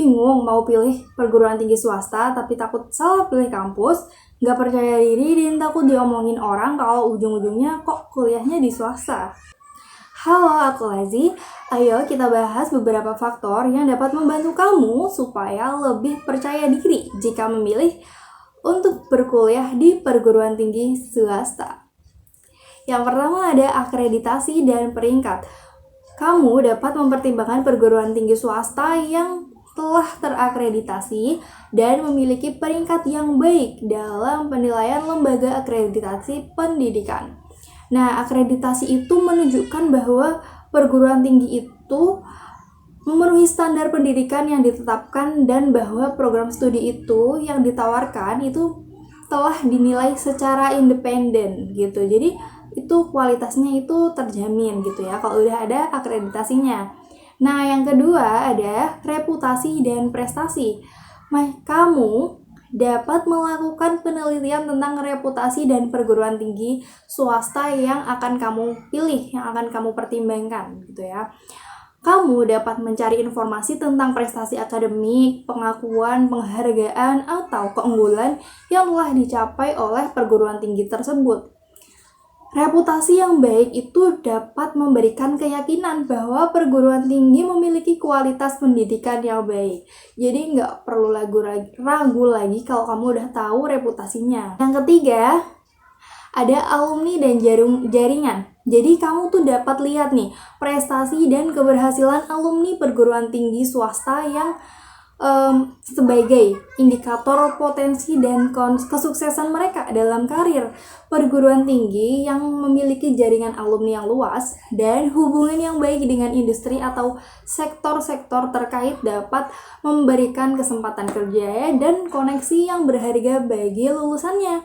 bingung mau pilih perguruan tinggi swasta tapi takut salah pilih kampus, nggak percaya diri dan takut diomongin orang kalau ujung-ujungnya kok kuliahnya di swasta? Halo, aku Lazi. Ayo kita bahas beberapa faktor yang dapat membantu kamu supaya lebih percaya diri jika memilih untuk berkuliah di perguruan tinggi swasta. Yang pertama ada akreditasi dan peringkat. Kamu dapat mempertimbangkan perguruan tinggi swasta yang telah terakreditasi dan memiliki peringkat yang baik dalam penilaian lembaga akreditasi pendidikan. Nah, akreditasi itu menunjukkan bahwa perguruan tinggi itu memenuhi standar pendidikan yang ditetapkan dan bahwa program studi itu yang ditawarkan itu telah dinilai secara independen gitu. Jadi itu kualitasnya itu terjamin gitu ya kalau udah ada akreditasinya. Nah, yang kedua ada reputasi dan prestasi. Kamu dapat melakukan penelitian tentang reputasi dan perguruan tinggi swasta yang akan kamu pilih, yang akan kamu pertimbangkan gitu ya. Kamu dapat mencari informasi tentang prestasi akademik, pengakuan, penghargaan, atau keunggulan yang telah dicapai oleh perguruan tinggi tersebut. Reputasi yang baik itu dapat memberikan keyakinan bahwa perguruan tinggi memiliki kualitas pendidikan yang baik. Jadi nggak perlu ragu lagi kalau kamu udah tahu reputasinya. Yang ketiga, ada alumni dan jaringan. Jadi kamu tuh dapat lihat nih prestasi dan keberhasilan alumni perguruan tinggi swasta yang sebagai indikator potensi dan kesuksesan mereka dalam karir. Perguruan tinggi yang memiliki jaringan alumni yang luas dan hubungan yang baik dengan industri atau sektor-sektor terkait dapat memberikan kesempatan kerja dan koneksi yang berharga bagi lulusannya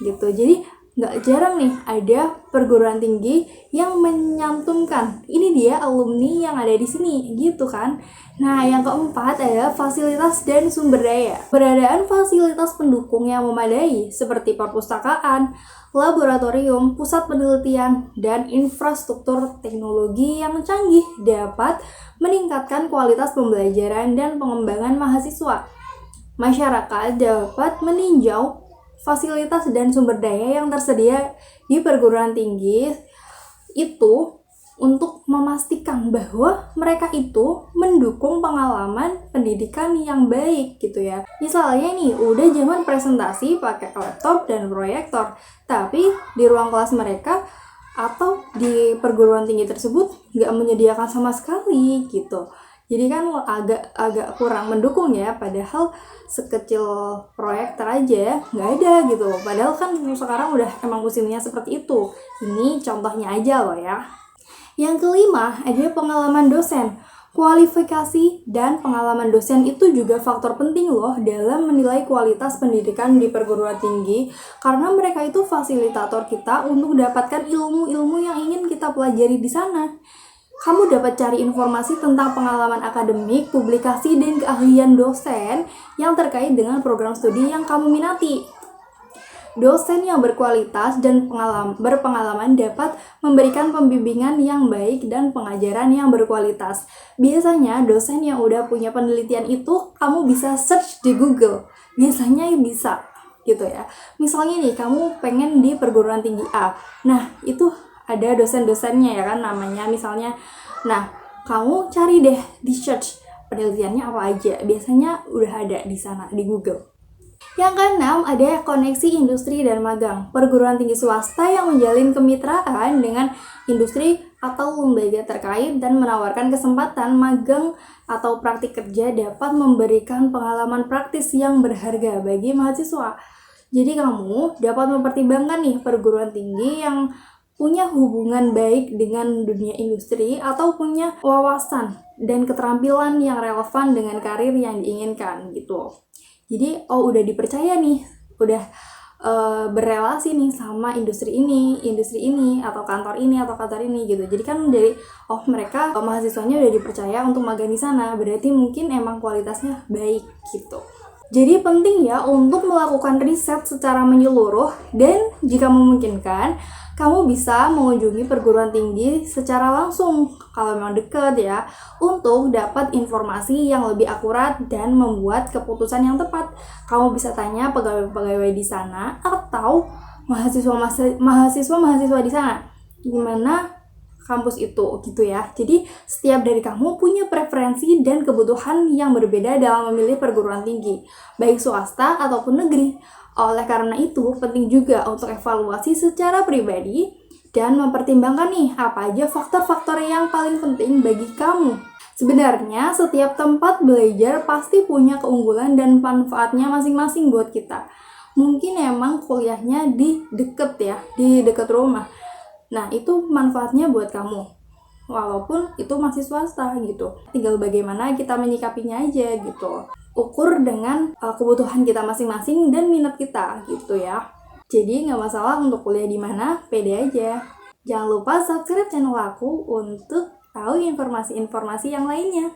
gitu. Jadi nggak jarang nih ada perguruan tinggi yang menyantumkan ini dia alumni yang ada di sini gitu kan. Nah, yang keempat adalah fasilitas dan sumber daya. Keberadaan fasilitas pendukung yang memadai seperti perpustakaan, laboratorium, pusat penelitian, dan infrastruktur teknologi yang canggih dapat meningkatkan kualitas pembelajaran dan pengembangan mahasiswa. Masyarakat dapat meninjau fasilitas dan sumber daya yang tersedia di perguruan tinggi itu untuk memastikan bahwa mereka itu mendukung pengalaman pendidikan yang baik gitu ya. Misalnya nih, udah zaman presentasi pakai laptop dan proyektor, tapi di ruang kelas mereka atau di perguruan tinggi tersebut nggak menyediakan sama sekali gitu. Jadi kan agak kurang mendukung ya, padahal sekecil proyektor aja nggak ada gitu. Padahal kan sekarang udah emang musimnya seperti itu. Ini contohnya aja loh ya. Yang kelima ada pengalaman dosen. Kualifikasi dan pengalaman dosen itu juga faktor penting loh dalam menilai kualitas pendidikan di perguruan tinggi, karena mereka itu fasilitator kita untuk mendapatkan ilmu-ilmu yang ingin kita pelajari di sana. Kamu dapat cari informasi tentang pengalaman akademik, publikasi, dan keahlian dosen yang terkait dengan program studi yang kamu minati. Dosen yang berkualitas dan berpengalaman dapat memberikan pembimbingan yang baik dan pengajaran yang berkualitas. Biasanya dosen yang udah punya penelitian itu kamu bisa search di Google. Biasanya bisa gitu ya. Misalnya nih, kamu pengen di perguruan tinggi A. Nah, itu ada dosen-dosennya ya kan namanya misalnya. Nah, kamu cari deh di search penelitiannya apa aja. Biasanya udah ada di sana di Google. Yang keenam ada koneksi industri dan magang. Perguruan tinggi swasta yang menjalin kemitraan dengan industri atau lembaga terkait dan menawarkan kesempatan magang atau praktik kerja dapat memberikan pengalaman praktis yang berharga bagi mahasiswa. Jadi kamu dapat mempertimbangkan nih perguruan tinggi yang punya hubungan baik dengan dunia industri atau punya wawasan dan keterampilan yang relevan dengan karir yang diinginkan gitu. Jadi udah dipercaya nih, udah berelasi nih sama industri ini atau kantor ini gitu. Jadi kan dari mereka mahasiswanya udah dipercaya untuk magang di sana, berarti mungkin emang kualitasnya baik gitu. Jadi penting ya untuk melakukan riset secara menyeluruh dan jika memungkinkan, kamu bisa mengunjungi perguruan tinggi secara langsung kalau memang dekat ya, untuk dapat informasi yang lebih akurat dan membuat keputusan yang tepat. Kamu bisa tanya pegawai-pegawai di sana atau mahasiswa-mahasiswa di sana. Gimana kampus itu gitu ya. Jadi setiap dari kamu punya preferensi dan kebutuhan yang berbeda dalam memilih perguruan tinggi, baik swasta ataupun negeri. Oleh karena itu, penting juga untuk evaluasi secara pribadi dan mempertimbangkan nih apa aja faktor-faktor yang paling penting bagi kamu. Sebenarnya setiap tempat belajar pasti punya keunggulan dan manfaatnya masing-masing buat kita. Mungkin emang kuliahnya di dekat rumah. Nah, itu manfaatnya buat kamu. Walaupun itu masih swasta gitu. Tinggal bagaimana kita menyikapinya aja gitu. Ukur dengan kebutuhan kita masing-masing dan minat kita gitu ya. Jadi nggak masalah untuk kuliah di mana, pede aja. Jangan lupa subscribe channel aku untuk tahu informasi-informasi yang lainnya.